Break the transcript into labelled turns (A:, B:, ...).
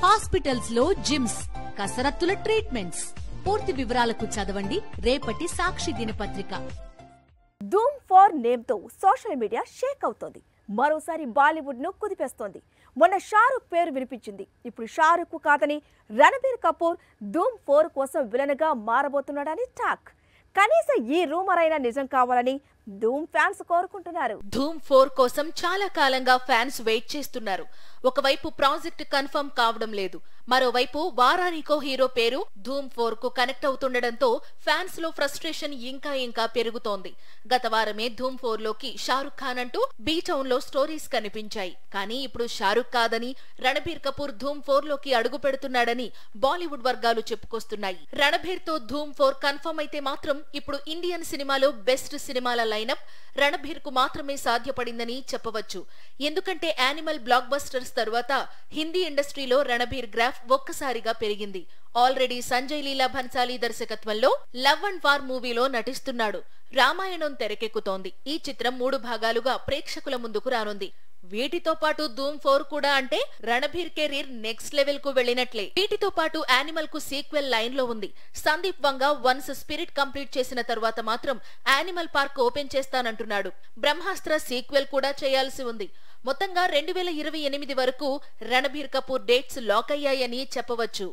A: Hospitals లో gyms, కసరత్తుల treatments. పూర్తి వివరాలకు చదవండి రేపటి సాక్షి దినపత్రిక.
B: ధూమ్ 4 నేమ్ తో సోషల్ మీడియా షేక్ అవుతోంది. మరోసారి బాలీవుడ్ ను కుదిపేస్తోంది. మొన్న షారుఖ్ పేరు వినిపించింది. ఇప్పుడు షారుఖ్ కాదని రణబీర్ కపూర్ ధూమ్ 4 కోసం విలన్ గా మారబోతున్నాడని టాక్. కనీసం ఈ రూమర్ అయినా నిజం కావాలని ధూమ్ ఫ్యాన్స్ కోరుకుంటున్నారు.
C: ధూమ్ 4 కోసం చాలా కాలంగా ఫ్యాన్స్ వెయిట్ చేస్తున్నారు. ఒకవైపు ప్రాజెక్ట్ కన్ఫర్మ్ కావడం లేదు, మరోవైపు వారానికో హీరో పేరు ధూమ్ 4 కు కనెక్ట్ అవుతుండటంతో ఫ్యాన్స్ లో ఫ్రస్ట్రేషన్ ఇంకా పెరుగుతోంది. గత వారమే ధూమ్ 4 లోకి షారుఖ్ ఖాన్ అంటూ బీ టౌన్ లో స్టోరీస్ కనిపించాయి. కానీ ఇప్పుడు షారుఖ్ కాదని రణబీర్ కపూర్ ధూమ్ 4 లోకి అడుగు పెడుతున్నాడని బాలీవుడ్ వర్గాలు చెప్పుకొస్తున్నాయి. రణబీర్ తో ధూమ్ 4 కన్ఫర్మ్ అయితే మాత్రం ఇప్పుడు ఇండియన్ సినిమాలో బెస్ట్ సినిమాల లైనప్ రణబీర్ కు మాత్రమే సాధ్యపడిందని చెప్పవచ్చు. ఎందుకంటే యానిమల్ బ్లాక్ బస్టర్స్ తరువాత హిందీ ఇండస్ట్రీలో రణబీర్ గ్రాఫ్ ఒక్కసారిగా పెరిగింది. ఆల్రెడీ సంజయ్ లీలా భన్సాలీ దర్శకత్వంలో లవ్ అండ్ వార్ మూవీలో నటిస్తున్నాడు. రామాయణం తెరకెక్కుతోంది. ఈ చిత్రం 3 భాగాలుగా ప్రేక్షకుల ముందుకు రానుంది. వీటితో పాటు ధూమ్ 4 కూడా అంటే రణబీర్ కెరీర్ నెక్స్ట్ లెవెల్ కు వెళ్లినట్లే. వీటితో పాటు యానిమల్ కు సీక్వెల్ లైన్ లో ఉంది. సందీప్ వంగ వన్స్ స్పిరిట్ కంప్లీట్ చేసిన తరువాత మాత్రం యానిమల్ పార్క్ ఓపెన్ చేస్తానంటున్నాడు. బ్రహ్మాస్త్ర సీక్వెల్ కూడా చేయాల్సి ఉంది. మొత్తంగా 2028 వరకు రణబీర్ కపూర్ డేట్స్ లాక్ అయ్యాయని చెప్పవచ్చు.